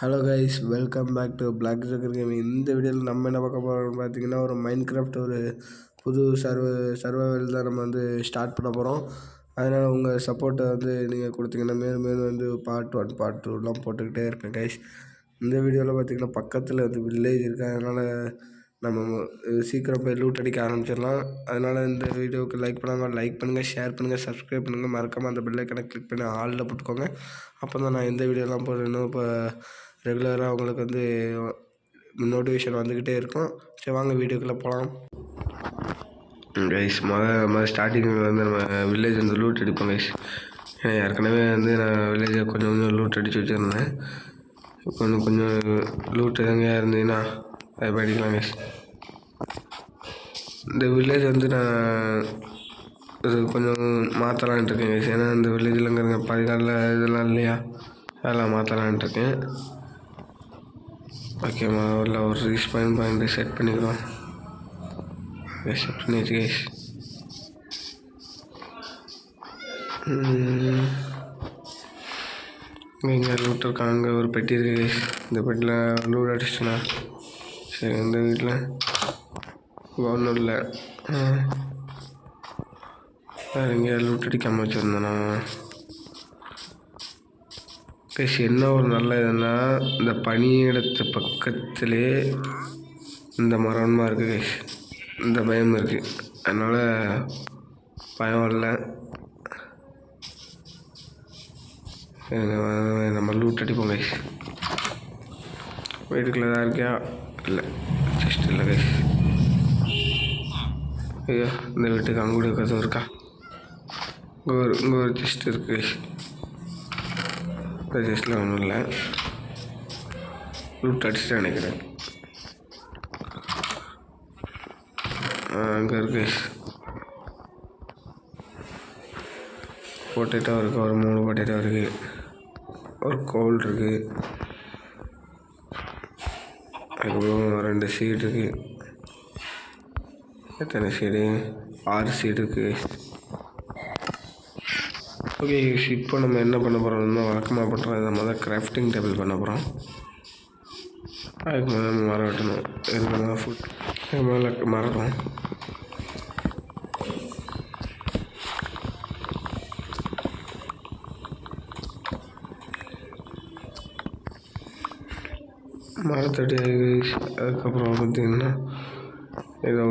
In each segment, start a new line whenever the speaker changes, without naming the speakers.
Hello guys, welcome back to black jugger gaming. இந்த வீடியோவில் நம்ம என்ன பார்க்க போகிறோம்னு பார்த்தீங்கன்னா, ஒரு மைன்கிராஃப்ட் ஒரு புது சர்வைவல் தான் நம்ம ஸ்டார்ட் பண்ண போகிறோம். அதனால் உங்கள் சப்போர்ட்டை நீங்கள் கொடுத்தீங்கன்னா மேலும் மேலும் பார்ட் 1 பார்ட் 2லாம் போட்டுக்கிட்டே இருப்பேன் கைஸ். இந்த வீடியோவில் பார்த்தீங்கன்னா பக்கத்தில் வில்லேஜ் இருக்குது. அதனால் நம்ம சீக்கிரம் போய் லூட் அடிக்க ஆரம்பிச்சிடலாம். அதனால் இந்த வீடியோவுக்கு லைக் பண்ணுங்கள், ஷேர் பண்ணுங்கள், சப்ஸ்கிரைப் பண்ணுங்கள். மறக்காமல் அந்த பெல் ஐக்கனை கிளிக் பண்ணி ஆலில் போட்டுக்கோங்க. அப்போ தான் நான் எந்த வீடியோலாம் போடணும் இப்போ ரெகுலராக உங்களுக்கு நோட்டிஃபிகேஷன் வந்துக்கிட்டே இருக்கும். சரி, வாங்க வீடியோக்குள்ளே போகலாம். கைஸ், மொதல் ஸ்டார்டிங்கில் நம்ம வில்லேஜ் லூட் அடிப்போம் கைஸ். ஏன்னா ஏற்கனவே நான் வில்லேஜை கொஞ்சம் லூட் அடித்து வச்சுருந்தேன். கொஞ்சம் லூட் எதங்க இருந்ததுன்னா அதை படிக்கலாம் கைஸ். இந்த வில்லேஜ் நான் இது கொஞ்சம் மாற்றலான்ட்டு இருக்கேன் கைஸ். ஏன்னா இந்த வில்லேஜில் பதினாலில் இதெல்லாம் இல்லையா, அதெல்லாம் மாற்றலான்ட்டு இருக்கேன். ஓகே, முதல்ல ஒரு பாயிண்ட் செட் பண்ணிக்கிறோம். செட் பண்ணியாச்சு கைஸ். இங்கே லூட் இருக்காங்க. அங்கே ஒரு பெட்டி இருக்குது கைஸ். இந்த பெட்டியில் லூட் அடிச்சுனா சரி. இந்த வீட்டில் ஒன்றும் இல்லை. வேறு எங்கேயா லூட் அடிக்காமல் வச்சுருந்தேண்ணா கைஸ். என்ன ஒரு நல்ல இதுன்னா, இந்த பனியிடத்து பக்கத்திலே இந்த மரமாக இருக்குது கைஸ். இந்த பயம் இருக்குது, அதனால் பயம் இல்லை. நம்ம லூட் அடிப்போம் கைஸ். வீட்டுக்குள்ளே தான் இருக்கியா? இல்லை, ஜஸ்ட் இல்லை கைஸ். ஐயோ, இந்த வீட்டுக்கு அங்கூட கதவு இருக்கா? இங்கே ஒரு ஜஸ்ட் இருக்குது கைஸ். இந்த ஜஸ்ட்டில் ஒன்றும் இல்லை. லூட் அடிச்சுட்டு நினைக்கிறேன். அங்கே இருக்கு கைஸ். பொட்டேட்டோ இருக்குது, ஒரு 3 பொட்டேட்டோ இருக்குது, ஒரு கோல் இருக்குது, அதுக்கப்புறம் 2 சீடு இருக்குது. எத்தனை சீடு? 6 சீடு இருக்குது. ஓகே, இப்போ நம்ம என்ன பண்ண போகிறோம்னா, வழக்கமாக பண்ணுறோம். நம்ம தான் கிராஃப்டிங் டேபிள் பண்ண போகிறோம். அதுக்கு மேலே நம்ம மரம் வெட்டணும். இதுக்கு ஃபுட் மேலே மரம் மரத்தடி. அதுக்கப்புறம் பார்த்திங்கன்னா ஏதோ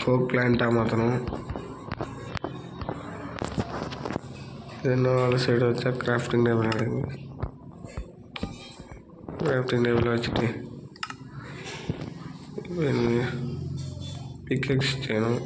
ஹோக் பிளான்ட்டாக மாற்றணும். இன்னும் சைடு வச்சா கிராஃப்டிங் டேபிள் நடக்குது. கிராஃப்டிங் டேபிள் வச்சுட்டு பிக்கெக்ஸ் செய்யணும்.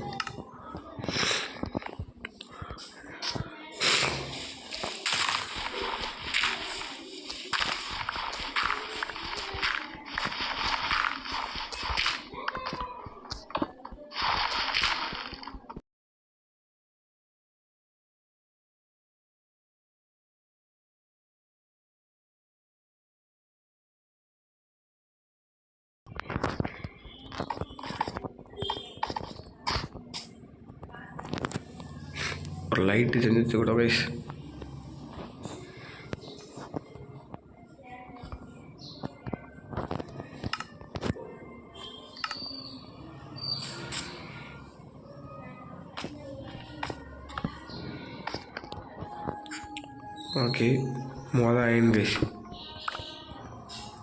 ஒரு லைட்டு செஞ்சு கூட கைஸ். Okay, iron guys.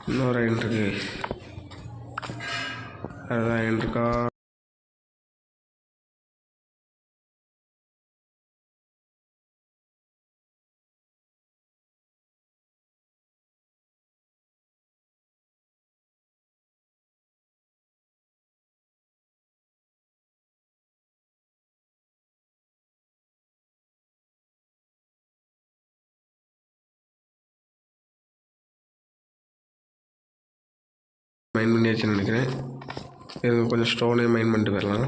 இன்னொரு அயன் இருக்கு கைஸ். அதுதான் அயன் இருக்கா? மைன் பண்ணியாச்சுன்னு நினைக்கிறேன். இது கொஞ்சம் ஸ்டோனே மைன் பண்ணிட்டு வரலாம்.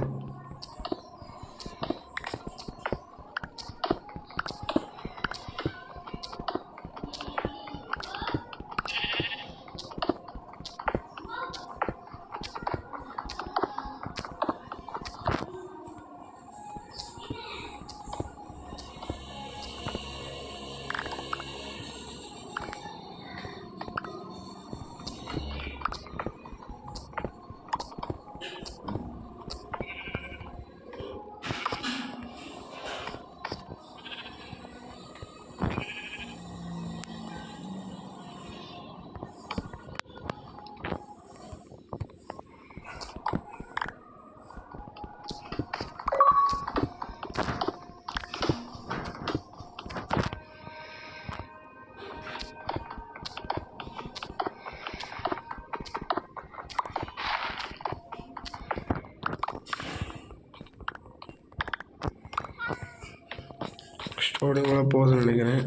அப்படியே போதும்னு நினைக்கிறேன்.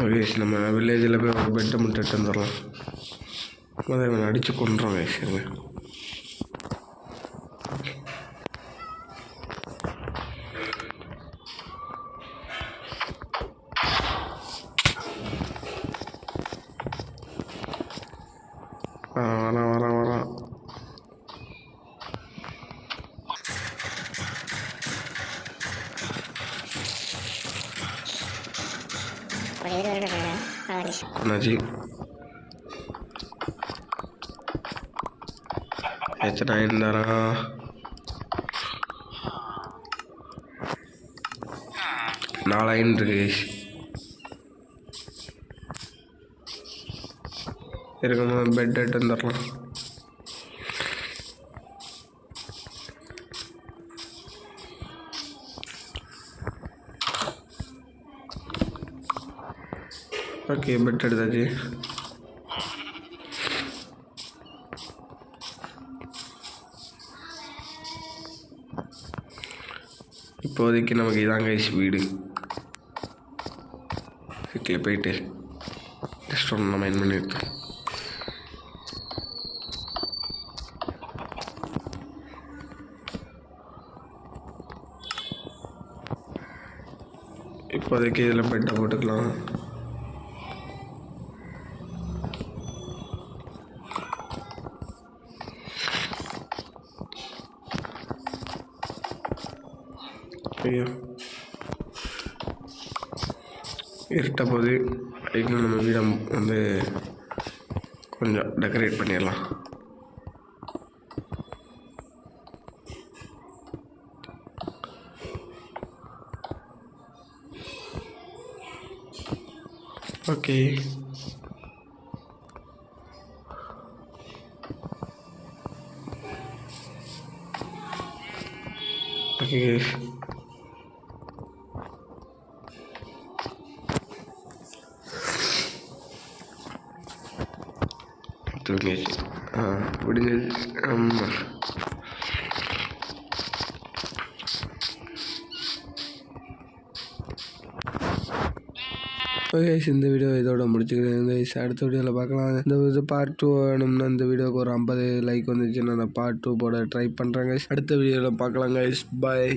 கைஸ் நம்ம வில்லேஜில் போய் ஒரு பெட்டை முட்டு வந்துடலாம். முதல்ல அடித்து கொண்டுறோம் கைஸ். இருங்க, வரான். கொண்டாச்சு எத்தனை இருந்தாரா? நாலாயிரம் இருக்கு. இருக்கும்போது பெட் எடுத்து வந்துடலாம். ஓகே, பெட் எடுத்தாச்சு. இப்போதைக்கு நமக்கு இதான் கைஸ் வீடு. வீட்டில் போயிட்டு ஜஸ்ட் ஒன்று நம்ம மைண்ட் பண்ணியிருக்கோம். இப்போதைக்கு இதில் பெட்டை போட்டுக்கலாம். ஐயோ, இருட்ட போது இன்னும் நம்ம வீடை வந்து கொஞ்சம் டெக்கரேட் பண்ணிடலாம். ஓகே, ஓகே தூங்கியாச்சு. முடிஞ்சது. ஆமாம், ஓகே. இந்த வீடியோ இதோட முடிச்சுக்கிறேன். அடுத்த வீடியோவில் பார்க்கலாம். இந்த இது பார்ட் 2 வேணும்னா இந்த வீடியோக்கு ஒரு 50 லைக் வந்துச்சுன்னா நான் பார்ட் 2 போட ட்ரை பண்ணுறேன். அடுத்த வீடியோவில் பார்க்கலாம் கைஸ். பாய்.